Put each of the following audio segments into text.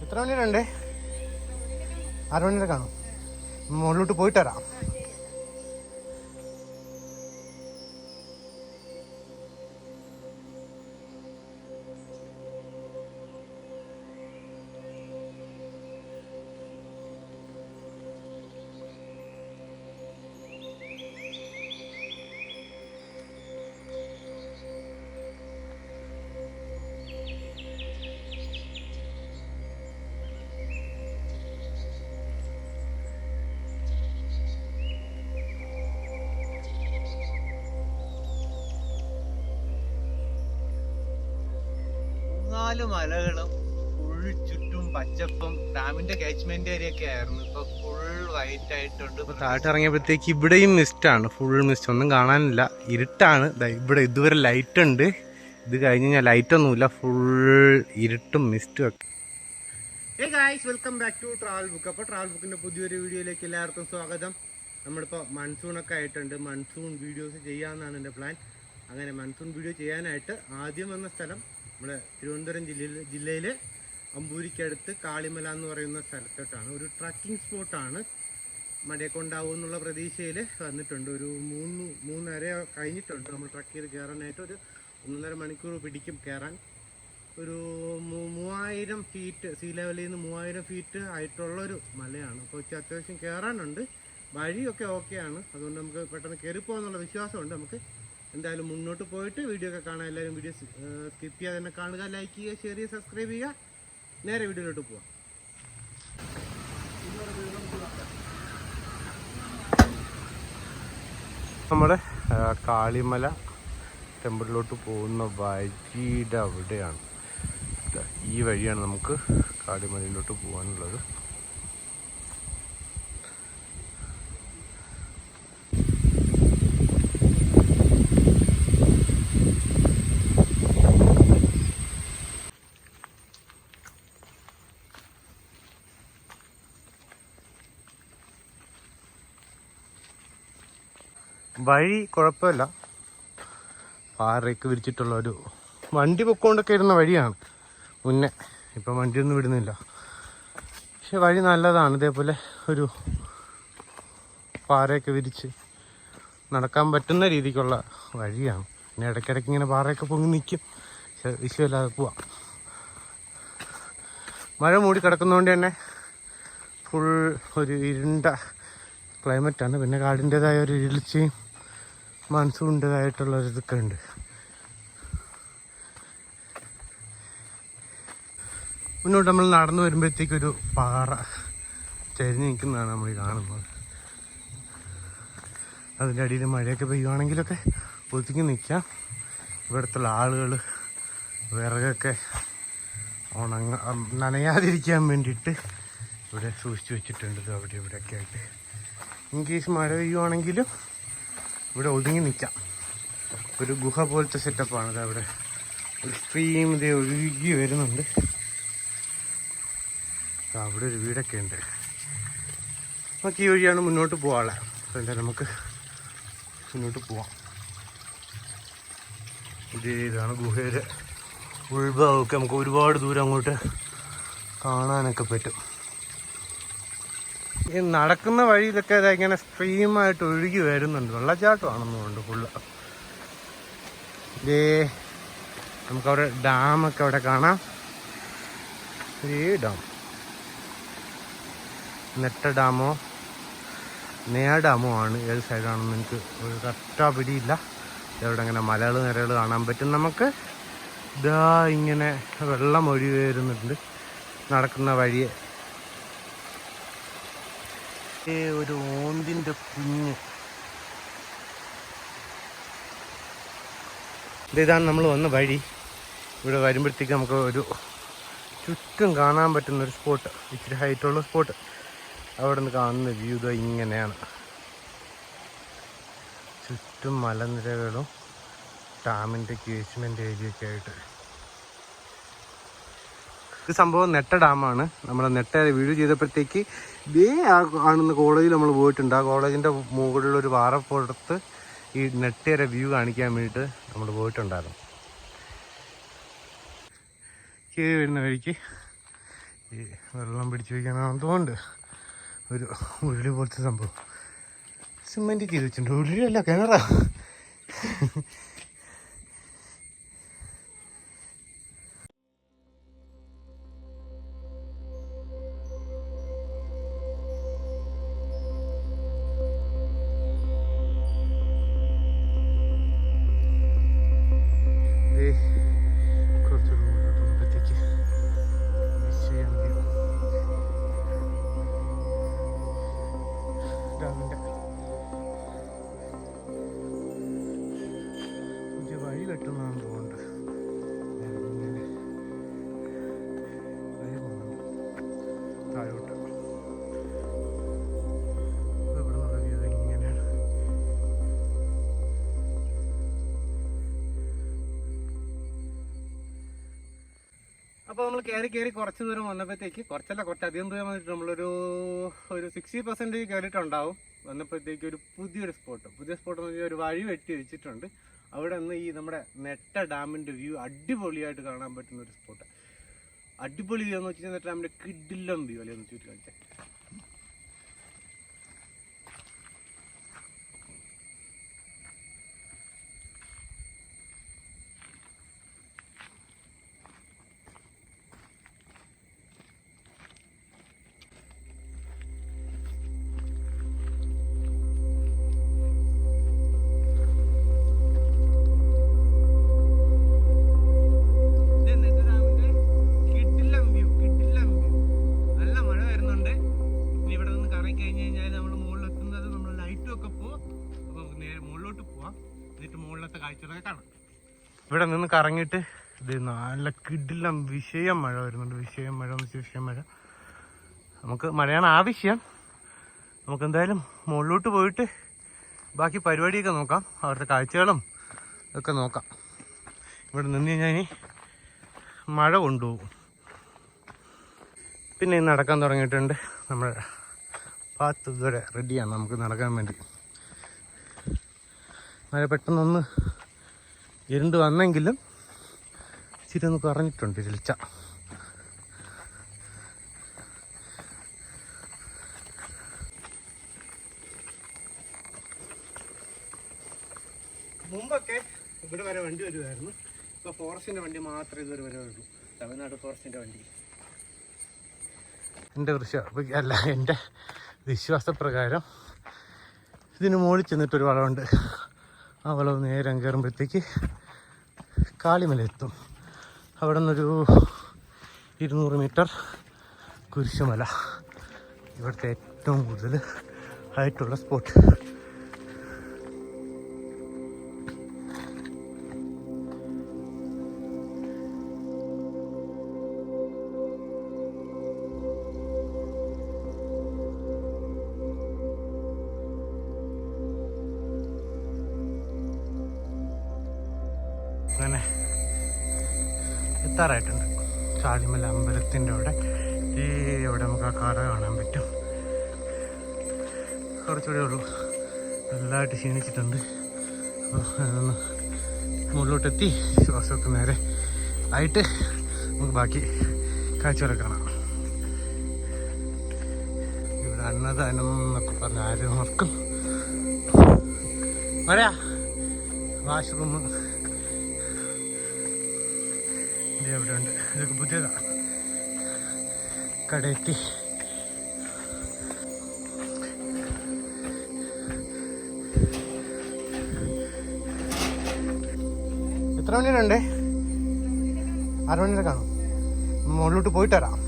എത്ര മണിവരെ 6 മണി വരെ കാണും. മുകളിലോട്ട് പോയിട്ട് വരാം. മലകളും ഫുൾ ചുറ്റും പച്ചപ്പും ഡാമിന്റെ കാച്ച്മെന്റ് ഏരിയ ഒക്കെ ആയിരുന്നു. ഇപ്പൊ ഫുൾ വൈറ്റ് ആയിട്ടുണ്ട്. ഇപ്പൊ താഴോട്ട് ഇറങ്ങിയപ്പോഴത്തേക്ക് ഇവിടെയും മിസ്റ്റാണ്, ഫുൾ മിസ്റ്റ്, ഒന്നും കാണാനില്ല, ഇരുട്ടാണ്. ഇവിടെ ഇതുവരെ ലൈറ്റ് ഉണ്ട്, ഇത് കഴിഞ്ഞ് കഴിഞ്ഞാൽ ലൈറ്റ് ഒന്നുമില്ല, ഫുൾ ഇരുട്ടും മിസ്റ്റും ഒക്കെ. Hey guys, welcome back to travel book. അപ്പോൾ ട്രാവൽ ബുക്കിന്റെ പുതിയൊരു വീഡിയോയിലേക്ക് എല്ലാവർക്കും സ്വാഗതം. നമ്മളിപ്പോൾ മൺസൂണൊക്കെ ആയിട്ടുണ്ട്, മൺസൂൺ വീഡിയോസ് ചെയ്യാമെന്നാണ് എൻ്റെ പ്ലാൻ. അങ്ങനെ മൺസൂൺ വീഡിയോ ചെയ്യാനായിട്ട് ആദ്യം വന്ന സ്ഥലം നമ്മുടെ തിരുവനന്തപുരം ജില്ലയിലെ അമ്പൂരിക്കടുത്ത് കാളിമല എന്ന് പറയുന്ന സ്ഥലത്തോട്ടാണ്. ഒരു ട്രക്കിംഗ് സ്പോട്ടാണ്. മഴയൊക്കെ ഉണ്ടാവും എന്നുള്ള പ്രതീക്ഷയിൽ വന്നിട്ടുണ്ട്. ഒരു 3:30 കഴിഞ്ഞിട്ടുണ്ട്. നമ്മൾ ട്രക്ക് ചെയ്ത് കയറാനായിട്ട് ഒരു 1.5 മണിക്കൂർ പിടിക്കും കയറാൻ. ഒരു 3000 ഫീറ്റ്, സീ ലെവലിൽ നിന്ന് 3000 ഫീറ്റ് ആയിട്ടുള്ളൊരു മലയാണ്. അപ്പോൾ അത്യാവശ്യം കയറാനുണ്ട്. വഴിയൊക്കെ ഓക്കെയാണ്, അതുകൊണ്ട് നമുക്ക് പെട്ടെന്ന് കയറിപ്പോകാന്നുള്ള വിശ്വാസമുണ്ട്. നമുക്ക് എന്തായാലും മുന്നോട്ട് പോയിട്ട് വീഡിയോ ഒക്കെ കാണാം. എല്ലാവരും വീഡിയോ സ്കിപ്പ് ചെയ്യാതെ തന്നെ കാണുക, ലൈക്ക് ചെയ്യുക, ഷെയർ ചെയ്യുക, സബ്സ്ക്രൈബ് ചെയ്യുക. നേരെ വീഡിയോയിലോട്ട് പോവാം. നമ്മുടെ കാളിമല ടെമ്പിളിലോട്ട് പോകുന്ന വഴിയുടെ അവിടെയാണ്, ഈ വഴിയാണ് നമുക്ക് കാളിമലയിലോട്ട് പോകാനുള്ളത്. വഴി കുഴപ്പമില്ല, പാറയൊക്കെ വിരിച്ചിട്ടുള്ള ഒരു വണ്ടി പൊക്കോണ്ടൊക്കെ ഇരുന്ന വഴിയാണ് മുന്നേ. ഇപ്പം വണ്ടിയൊന്നും വിടുന്നില്ല, പക്ഷെ വഴി നല്ലതാണ്. ഇതേപോലെ ഒരു പാറയൊക്കെ വിരിച്ച് നടക്കാൻ പറ്റുന്ന രീതിക്കുള്ള വഴിയാണ്. പിന്നെ ഇടയ്ക്കിടയ്ക്ക് ഇങ്ങനെ പാറയൊക്കെ പൊങ്ങി നിൽക്കും, പക്ഷെ വിഷയമില്ലാതെ പോവാം. മഴ മൂടി കിടക്കുന്നതുകൊണ്ട് തന്നെ ഫുൾ ഒരു ഇരുണ്ട ക്ലൈമറ്റാണ്. പിന്നെ കാടിൻ്റേതായ ഒരു ഇരുളിച്ചയും മൺസൂണിൻ്റെതായിട്ടുള്ളൊരിതൊക്കെ ഉണ്ട്. മുന്നോട്ട് നമ്മൾ നടന്നു വരുമ്പോഴത്തേക്കൊരു പാറ ചരിഞ്ഞ് നിൽക്കുന്നതാണ് നമ്മൾ കാണുന്നത്. അതിൻ്റെ അടിയിൽ മഴയൊക്കെ പെയ്യുവാണെങ്കിലൊക്കെ ഒതുങ്ങി നിൽക്കാം. ഇവിടുത്തെ ആളുകൾ വിറകൊക്കെ നനയാതിരിക്കാൻ വേണ്ടിയിട്ട് ഇവിടെ സൂക്ഷിച്ച് വെച്ചിട്ടുണ്ട്. അവിടെ ഇവിടെയൊക്കെ ആയിട്ട് ഇൻ കേസ് മഴ പെയ്യുവാണെങ്കിലും ഇവിടെ ഒതുങ്ങി നിൽക്കാം. ഒരു ഗുഹ പോലത്തെ സെറ്റപ്പാണ്. അവിടെ ഒരു സ്ട്രീം ഇത് ഒഴുകി വരുന്നുണ്ട്. അവിടെ ഒരു വീടൊക്കെ ഉണ്ട്. നമുക്ക് ഈ വഴിയാണ് മുന്നോട്ട് പോകാനുള്ളത്. അപ്പോൾ എന്തായാലും നമുക്ക് മുന്നോട്ട് പോവാം. ഇതാണ് ഗുഹയുടെ ഉൾഭാഗമൊക്കെ. നമുക്ക് ഒരുപാട് ദൂരം അങ്ങോട്ട് കാണാനൊക്കെ പറ്റും. ഈ നടക്കുന്ന വഴിയിലൊക്കെ ഇങ്ങനെ സ്ട്രീമായിട്ട് ഒഴുകി വരുന്നുണ്ട്. വെള്ളച്ചാട്ടമാണെന്ന് കൊണ്ട് ഫുള്ള്. നമുക്കവിടെ ഡാമൊക്കെ അവിടെ കാണാം. ഈ ഡാം നെട്ട ഡാമോ നെയ ഡാമോ ആണ്. ഏത് സൈഡാണെന്ന് എനിക്ക് ഒരു കറക്റ്റാ പിടിയില്ല. ഇവിടെ ഇങ്ങനെ മലകൾ നിരകൾ കാണാൻ പറ്റും നമുക്ക്. ഇതാ ഇങ്ങനെ വെള്ളം ഒഴുകി വരുന്നുണ്ട് നടക്കുന്ന വഴിയെ. ഒരു ഓന്തിൻ്റെ കുഞ്ഞ്. ഇതാണ് നമ്മൾ വന്ന വഴി. ഇവിടെ വരുമ്പോഴത്തേക്ക് നമുക്ക് ഒരു ചുറ്റും കാണാൻ പറ്റുന്നൊരു സ്പോട്ട്, ഇച്ചിരി ഹൈറ്റുള്ള സ്പോട്ട്. അവിടെ നിന്ന് കാണുന്ന വ്യൂ ഇങ്ങനെയാണ്. ചുറ്റും മലനിരകളും ഡാമിൻ്റെ കേസ്മെൻ്റ് ഏരിയയൊക്കെ ആയിട്ട്. ഇത് സംഭവം നെട്ട ഡാമാണ്. നമ്മൾ നെട്ട വീഡിയോ ചെയ്തപ്പോഴത്തേക്ക് ഇതേ കാണുന്ന കോളേജിൽ നമ്മൾ പോയിട്ടുണ്ട്. ആ കോളേജിൻ്റെ മുകളിലൊരു പാറപ്പുറത്ത് ഈ നെട്ടയുടെ വ്യൂ കാണിക്കാൻ വേണ്ടിയിട്ട് നമ്മൾ പോയിട്ടുണ്ടായിരുന്നു. കയറി വരുന്ന വഴിക്ക് ഈ വെള്ളം പിടിച്ചു വയ്ക്കാനാണെന്ന് തോന്നുന്നുണ്ട്. ഒരു ഉരുളി പോലത്തെ സംഭവം സിമെൻറ്റ് ചെയ്ത് വെച്ചിട്ടുണ്ട്. ഉരുളിയല്ല, കിണറാ. കുറച്ചൊരു മുമ്പോഴത്തേക്ക് ഡാമിൻ്റെ പുതിയ വഴി കെട്ടുന്നതാണെന്ന് തോന്നുന്നുണ്ട്. വഴി പോകുന്നുണ്ട് താഴോട്ട്. ഇവിടെ നിന്നുള്ള വ്യൂ ഇങ്ങനെയാണ്. അപ്പോൾ നമ്മൾ കയറി കുറച്ച് ദൂരം വന്നപ്പോഴത്തേക്ക്, കുറച്ചധികം ദൂരം വന്നിട്ട് നമ്മളൊരു 60% കയറിയിട്ടുണ്ടാവും. വന്നപ്പോഴത്തേക്ക് ഒരു പുതിയ സ്പോട്ട് എന്ന് വെച്ചാൽ ഒരു വഴി വെട്ടി വെച്ചിട്ടുണ്ട്. അവിടെ നിന്ന് ഈ നമ്മുടെ നെട്ട ഡാമിൻ്റെ വ്യൂ അടിപൊളിയായിട്ട് കാണാൻ പറ്റുന്ന ഒരു സ്പോട്ട്. അടിപൊളി വ്യൂ എന്ന് വെച്ച് കഴിഞ്ഞാൽ നെട്ട ഡാമിൻ്റെ കിടിലം വ്യൂ അല്ലേ ഒന്ന് ചുറ്റി കാണിച്ചാൽ. ഇവിടെ നിന്ന് കറങ്ങിയിട്ട് ഇത് നല്ല കിടിലം വിഷയം മഴ വരുന്നുണ്ട്. വിഷയം മഴ. നമുക്ക് മഴയാണ് ആവശ്യം. നമുക്ക് എന്തായാലും മുകളിലോട്ട് പോയിട്ട് ബാക്കി പരിപാടിയൊക്കെ നോക്കാം. അവിടുത്തെ കാഴ്ചകളും ഒക്കെ നോക്കാം. ഇവിടെ നിന്ന് കഴിഞ്ഞാൽ ഇനി മഴ കൊണ്ടുപോകും. പിന്നെ ഇന്ന് നടക്കാൻ തുടങ്ങിയിട്ടുണ്ട്. നമ്മുടെ പാത്ത് ഇതുവരെ റെഡിയാണ് നമുക്ക് നടക്കാൻ വേണ്ടി. മഴ പെട്ടെന്നൊന്ന് ഇരുണ്ട് വന്നെങ്കിലും ഇച്ചിരി ഒന്ന് പറഞ്ഞിട്ടുണ്ട് ചെളിച്ച. മുമ്പൊക്കെ ഇവിടെ വരെ വണ്ടി വരുമായിരുന്നു. ഇപ്പോൾ ഫോറസ്റ്റിൻ്റെ വണ്ടി മാത്രമേ ഇതുവരെ വരുള്ളൂ. തമിഴ്നാട് ഫോറസ്റ്റിൻ്റെ വണ്ടി. എൻ്റെ വിശ്വാസപ്രകാരം ഇതിന് മുകളിൽ ചെന്നിട്ടൊരു വളമുണ്ട്. ആ വളവ് നേരെ കയറുമ്പോഴത്തേക്ക് കാളിമല എത്തും. അവിടെ നിന്നൊരു 200 മീറ്റർ കുരിശുമല, ഇവിടുത്തെ ഏറ്റവും കൂടുതൽ ഹൈറ്റുള്ള സ്പോട്ട്. അങ്ങനെ എത്താറായിട്ടുണ്ട് കാളിമല അമ്പലത്തിൻ്റെ അവിടെ. ഇവിടെ നമുക്ക് ആ കട കാണാൻ പറ്റും. കുറച്ചുകൂടെ ഉള്ളൂ. നല്ലതായിട്ട് ക്ഷീണിച്ചിട്ടുണ്ട്. അപ്പോൾ അതൊന്ന് മുകളിലോട്ടെത്തി ശ്വാസമൊക്കെ നേരെ ആയിട്ട് നമുക്ക് ബാക്കി കാഴ്ചകളൊക്കെ കാണാം. ഇവിടെ അന്നദാനം എന്നൊക്കെ പറഞ്ഞ ആരും ഓർക്കും. വരാ വാഷ്റൂം ഇവിടെ ഉണ്ട്. ഇതൊക്കെ പുതിയതാണ്. കടയെത്തി. എത്ര മണിവരെ 6 മണി വരെ കാണും. മുകളിലോട്ട് പോയിട്ട് വരാം.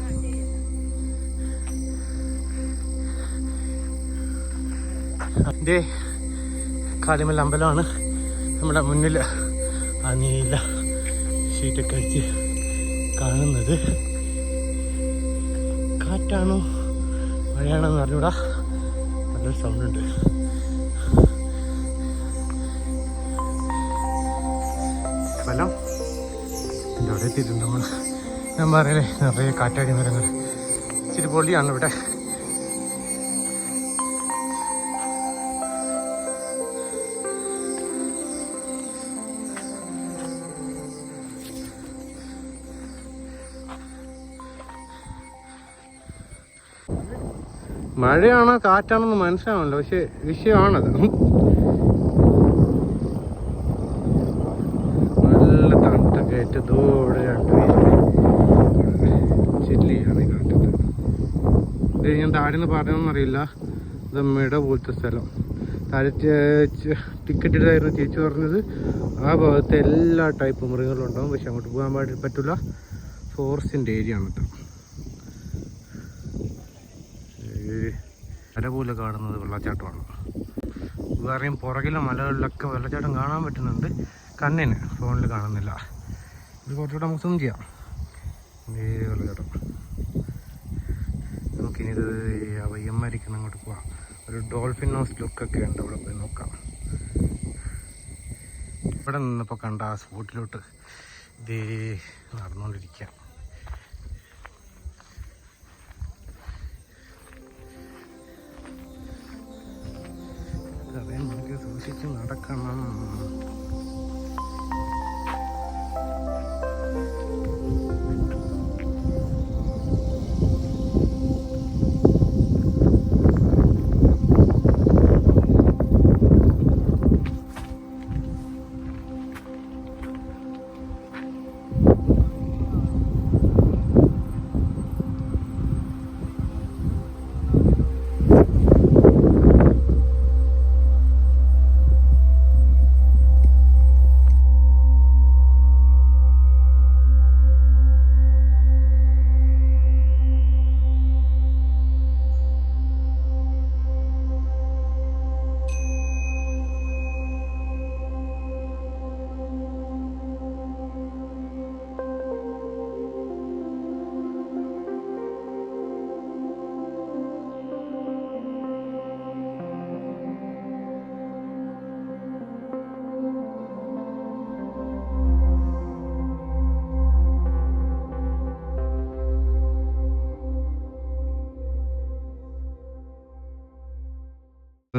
ഇതേ കാളിമല അമ്പലമാണ് നമ്മുടെ മുന്നിൽ. ആ നീല ഷീറ്റൊക്കെ അടിച്ച് കാണുന്നത്. കാറ്റാണോ മഴയാണോ എന്ന് അറിഞ്ഞൂടാ. നല്ലൊരു സൗണ്ട് ഉണ്ട്. സ്ഥലം എൻ്റെ അവിടെ എത്തിയിട്ടുണ്ട് നമ്മൾ. ഞാൻ പറയലേ നിറയെ കാറ്റാടി മരങ്ങൾ. ഇച്ചിരി പൊളിയാണ് ഇവിടെ. മഴയാണോ കാറ്റാണെന്ന് മനസ്സിലാവണല്ലോ, പക്ഷെ വിഷയമാണത്. നല്ല തണുത്തൊക്കെ ആയിട്ട് ദൂരെ രണ്ടുപേര് ചില്ലിയാണ് ഈ കാറ്റത്ത്. ഇത് ഞാൻ താഴെന്ന് പറഞ്ഞൊന്നറിയില്ല, ഇത് മെട പോലത്തെ സ്ഥലം. താഴെ ടിക്കറ്റ് ഇടായിരുന്നു ചേച്ചി പറഞ്ഞത്. ആ ഭാഗത്ത് എല്ലാ ടൈപ്പ് മൃഗങ്ങളും ഉണ്ടാവും, പക്ഷെ അങ്ങോട്ട് പോകാൻ പറ്റില്ല, ഫോറസ്റ്റിൻ്റെ ഏരിയ ആണ് കേട്ടോ. മല പോലെ കാണുന്നത് വെള്ളച്ചാട്ടമാണ്. വേറെയും പുറകിലെ മലകളിലൊക്കെ വെള്ളച്ചാട്ടം കാണാൻ പറ്റുന്നുണ്ട്, കണ്ണിന് ഫോണിൽ കാണുന്നില്ല. ഇത് കുറച്ചുകൂടെ നമുക്ക് സൂം ചെയ്യാം. വെള്ളച്ചാട്ടം നമുക്കിനിത് വയ്യമ്മരിക്കുന്ന അങ്ങോട്ട് പോവാം. ഒരു ഡോൾഫിൻ ഹൗസ് ലുക്കൊക്കെ ഉണ്ട്, അവിടെ പോയി നോക്കാം. ഇവിടെ നിന്നപ്പോൾ കണ്ട ആ സ്പോട്ടിലോട്ട് ഇതേ നടന്നുകൊണ്ടിരിക്കുക. അതേ നമുക്ക് സൂക്ഷിച്ച് നടക്കണം.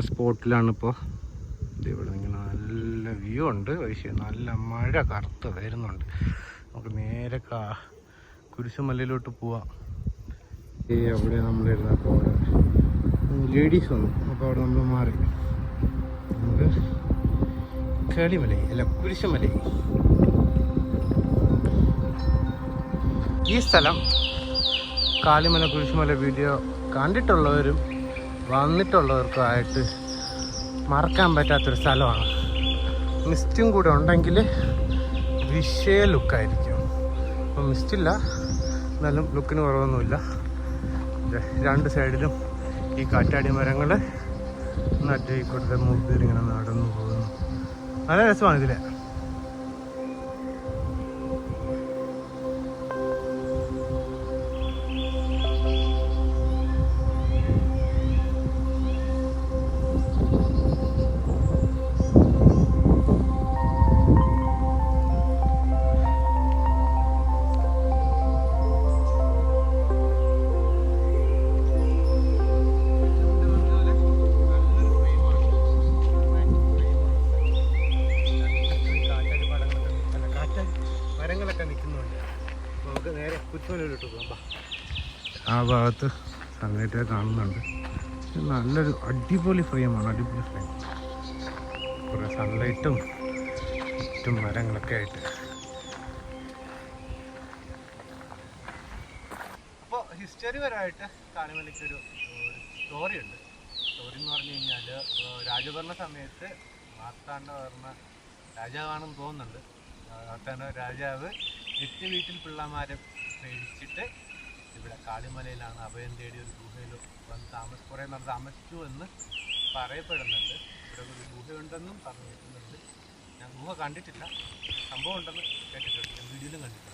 സ്പോട്ടിലാണിപ്പോൾ. ഇവിടെ ഇങ്ങനെ നല്ല വ്യൂ ഉണ്ട്, പക്ഷേ നല്ല മഴ കറുത്ത് വരുന്നുണ്ട്. നമുക്ക് നേരെ കുരിശുമലയിലോട്ട് പോവാം. അവിടെ നമ്മളിരുന്നപ്പോൾ അവിടെ ലേഡീസ് വന്നു, അപ്പോൾ അവിടെ നമ്മൾ മാറി നമുക്ക് കാളിമലൈ അല്ല കുരിശുമലൈ. ഈ സ്ഥലം കാളിമല കുരിശുമല വീഡിയോ കണ്ടിട്ടുള്ളവരും വന്നിട്ടുള്ളവർക്കുമായിട്ട് മറക്കാൻ പറ്റാത്തൊരു സ്ഥലമാണ്. മിസ്റ്റും കൂടെ ഉണ്ടെങ്കിൽ വിഷയ ലുക്കായിരിക്കും. അപ്പം മിസ്റ്റില്ല, എന്നാലും ലുക്കിന് കുറവൊന്നുമില്ല. രണ്ട് സൈഡിലും ഈ കാറ്റാടി മരങ്ങൾ നട്ട് കൊടുത്ത മൂപ്പേർ ഇങ്ങനെ നടന്നു പോകുന്നു. നല്ല രസമാണ് ഇതിലെ. ആ ഭാഗത്ത് സൺലൈറ്റ് കാണുന്നുണ്ട്. നല്ലൊരു അടിപൊളി ഫ്രെയിമാണ്, അടിപൊളി ഫ്രെയിം. കുറേ സൺലൈറ്റും ചുറ്റും മരങ്ങളൊക്കെ ആയിട്ട്. അപ്പോൾ ഹിസ്റ്ററി പരമായിട്ട് കാളിമലയ്ക്കൊരു സ്റ്റോറിയുണ്ട്. സ്റ്റോറി എന്ന് പറഞ്ഞു കഴിഞ്ഞാൽ രാജഭരണ സമയത്ത് മാർത്താണ്ഡവർമ്മ രാജാവാണെന്ന് തോന്നുന്നുണ്ട്. മാർത്താണ്ഡ രാജാവ് 8 വീട്ടിൽ പിള്ളമാരെ പേടിച്ചിട്ട് ഇവിടെ കാളിമലയിലാണ് അഭയം തേടി ഒരു ഗുഹയിൽ വന്ന് കുറേ നാൾ താമസിച്ചു എന്ന് പറയപ്പെടുന്നുണ്ട്. ഇവിടെ ഒരു ഗുഹയുണ്ടെന്നും പറഞ്ഞു കേൾക്കുന്നുണ്ട്. ഞാൻ ഗുഹ കണ്ടിട്ടില്ല, സംഭവം ഉണ്ടെന്ന് കേട്ടിട്ടുണ്ട്, ഞാൻ വീഡിയോയിലും കണ്ടിട്ടുണ്ട്.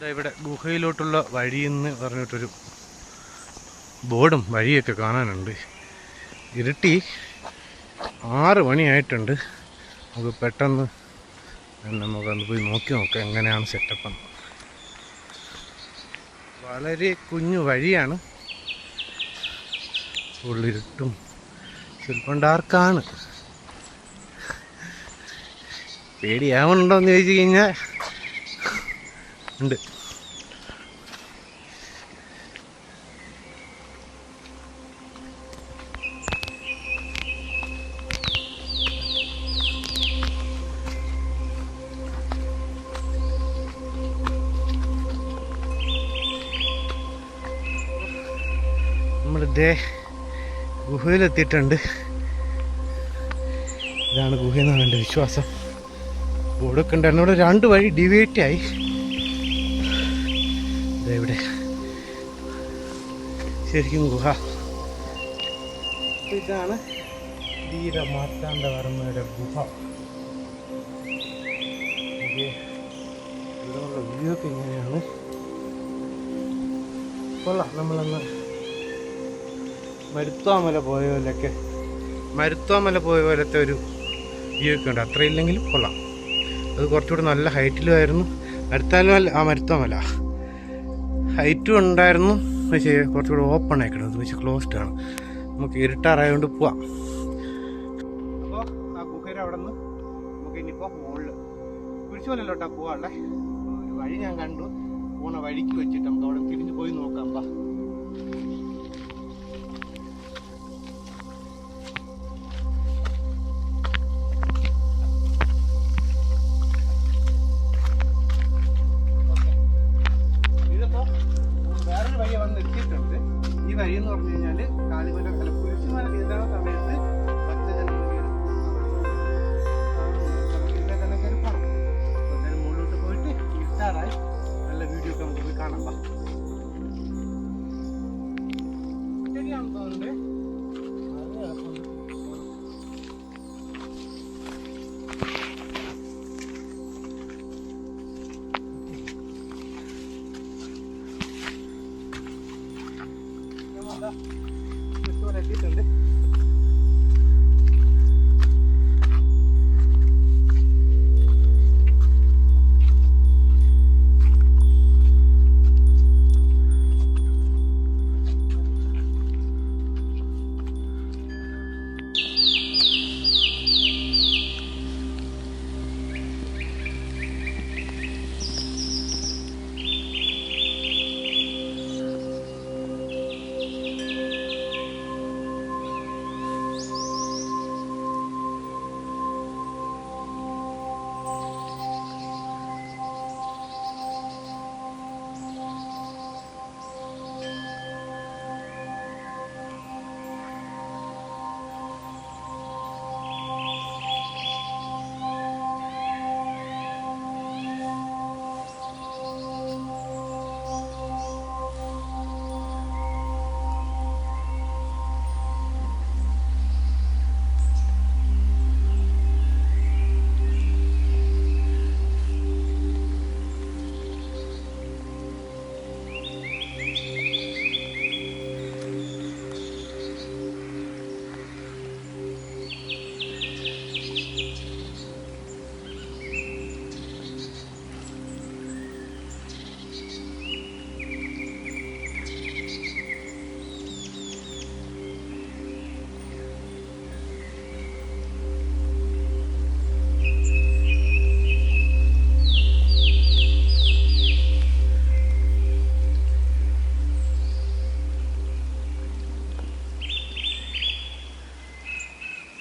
ഇവിടെ ഗുഹയിലോട്ടുള്ള വഴിയെന്ന് പറഞ്ഞിട്ടൊരു ബോർഡും വഴിയൊക്കെ കാണാനുണ്ട്. ഇരുട്ടി 6 മണിയായിട്ടുണ്ട്. നമുക്ക് പെട്ടെന്ന് നമുക്കൊന്ന് പോയി നോക്കി നോക്കാം എങ്ങനെയാണ് സെറ്റപ്പ്. വളരെ കുഞ്ഞു വഴിയാണ്, ഉള്ളിരുട്ടും ചിലപ്പം ഡാർക്കാണ്. പേടിയാവുന്നുണ്ടോയെന്ന് ചോദിച്ചു കഴിഞ്ഞാൽ ഉണ്ട്. നമ്മളിതേ ഗുഹയിലെത്തിയിട്ടുണ്ട്. ഇതാണ് ഗുഹയെന്നാണ് എൻ്റെ വിശ്വാസം. ബോർഡൊക്കെ ഉണ്ട്. എന്നോട് 2 വഴി ഡിവൈറ്റ് ആയി. ഇവിടെ ശരിക്കും ഗുഹ. ഇതാണ് വീരമാർത്താണ്ഡവർമ്മയുടെ ഗുഹ. ഇവിടെയുള്ള വ്യൂ ഒക്കെ ഇങ്ങനെയാണ്. കൊള്ളാം. നമ്മളന്ന് മരുത്വാമല പോയ പോലത്തെ ഒരു വ്യൂ ഒക്കെ ഉണ്ട്. അത്ര ഇല്ലെങ്കിലും കൊള്ളാം. അത് കുറച്ചുകൂടെ നല്ല ഹൈറ്റിലുമായിരുന്നു. മരുത്വാമല ഹൈറ്റും ഉണ്ടായിരുന്നു, പക്ഷേ കുറച്ചുകൂടെ ഓപ്പൺ ആയിക്കണം. പക്ഷേ ക്ലോസ്ഡ് ആണ്. നമുക്ക് ഇരുട്ടാറായതുകൊണ്ട് പോവാം. അപ്പോൾ ആ ഗുഹയുടെ അവിടെ നിന്ന് നമുക്ക് ഇനിയിപ്പോൾ മുകളിൽ കുരിശുമലയിലോട്ടാ പോവാനുള്ളേ. ഒരു വഴി ഞാൻ കണ്ടു. പോണ വഴിക്ക് വെച്ചിട്ട് നമുക്ക് അവിടെ തിരിഞ്ഞ് പോയി നോക്കാം. വേറൊരു വഴി വന്ന് എത്തിയിട്ടുണ്ട്. ഈ വഴി എന്ന് പറഞ്ഞു കഴിഞ്ഞാൽ കുരിശുമല കയറുന്ന സമയത്ത് തന്നെ കയറി പോകണം. മുകളിലോട്ട് പോയിട്ട് ഇരുട്ടാറായി നല്ല വീഡിയോ ഒക്കെ നമുക്ക് പോയി കാണാം. ശരിയാണെന്ന് തോന്നുന്നുണ്ട്. എത്തിയിട്ടുണ്ട്.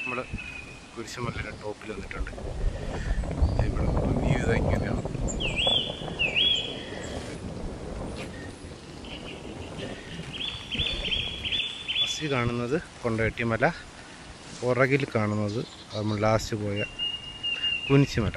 നമ്മൾ കുരിശുമലയുടെ ടോപ്പിൽ വന്നിട്ടുണ്ട്. ഇവിടെ വ്യൂ ഇങ്ങനെയാണ്. ഫസ്റ്റ് കാണുന്നത് കൊണ്ടോട്ടിമല, പുറകിൽ കാണുന്നത് നമ്മൾ ലാസ്റ്റ് പോയ കുനിശിമല.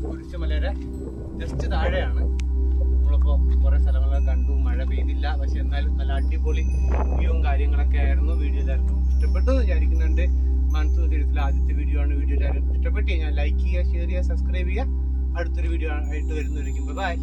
കുരിശുമലയുടെ ജസ്റ്റ് താഴെയാണ്. നമ്മളിപ്പോൾ കുറേ സ്ഥലങ്ങളൊക്കെ കണ്ടു, മഴ പെയ്തില്ല, പക്ഷെ എന്നാലും നല്ല അടിപൊളി വ്യൂവും കാര്യങ്ങളൊക്കെ ആയിരുന്നു. വീഡിയോ എല്ലാവർക്കും ഇഷ്ടപ്പെട്ടു വിചാരിക്കുന്നുണ്ട്. മൺസൂൺ സീരീസിലെ ആദ്യത്തെ വീഡിയോ ആണ്. വീഡിയോ എല്ലാവരും ഇഷ്ടപ്പെട്ട് കഴിഞ്ഞാൽ ലൈക്ക് ചെയ്യുക, ഷെയർ ചെയ്യുക, സബ്സ്ക്രൈബ് ചെയ്യുക. അടുത്തൊരു വീഡിയോ ആയിട്ട് വരുന്നതായിരിക്കും. ബൈ.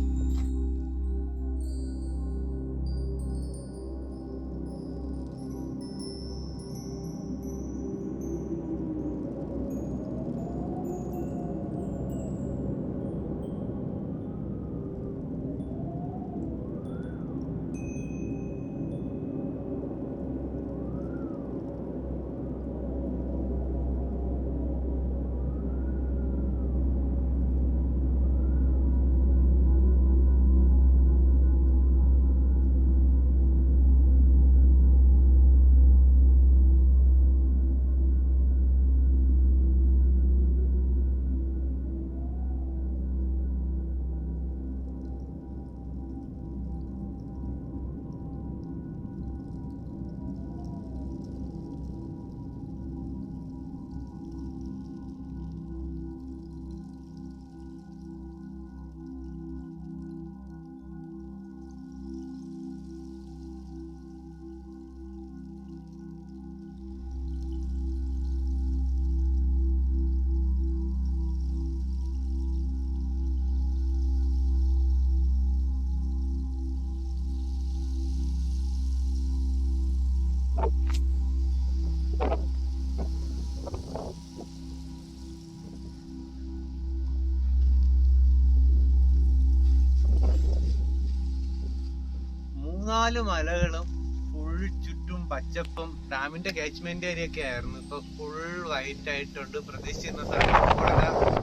4 മലകളും ഫുൾ ചുറ്റും പച്ചപ്പും ഡാമിന്റെ കാച്ച്മെന്റ് ഏരിയ ഒക്കെ ആയിരുന്നു. ഇപ്പൊ ഫുൾ വൈറ്റ് ആയിട്ടുണ്ട്. പ്രതീക്ഷിക്കുന്ന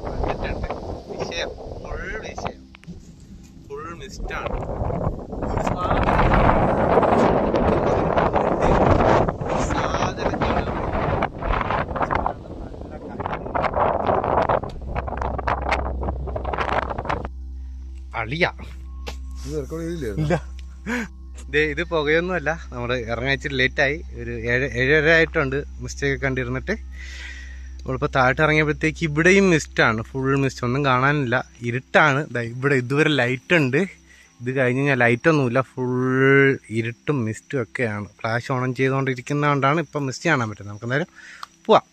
വന്നിട്ടുണ്ട്. വിഷയം ഫുൾ മിസ്റ്റാണ്. അളിയ ഇല്ല, ഇത് പുകയൊന്നുമല്ല. നമ്മൾ ഇറങ്ങിച്ചിട്ട് ലേറ്റായി. ഒരു 7:30 ആയിട്ടുണ്ട് മിസ്റ്റേക്ക് കണ്ടിരുന്നിട്ട്. നമ്മളിപ്പോൾ താഴോട്ട് ഇറങ്ങിയപ്പോഴത്തേക്ക് ഇവിടെയും മിസ്റ്റാണ്, ഫുൾ മിസ്റ്റ്, ഒന്നും കാണാനില്ല, ഇരുട്ടാണ്. ഇവിടെ ഇതുവരെ ലൈറ്റ് ഉണ്ട്. ഇത് കഴിഞ്ഞ് കഴിഞ്ഞാൽ ലൈറ്റൊന്നുമില്ല, ഫുൾ ഇരുട്ടും മിസ്റ്റും ഒക്കെയാണ്. ഫ്ലാഷ് ഓൺ ചെയ്തുകൊണ്ടിരിക്കുന്നതുകൊണ്ടാണ് ഇപ്പം മിസ്റ്റ് കാണാൻ പറ്റുന്നത്. നമുക്ക് എന്തായാലും പോവാം.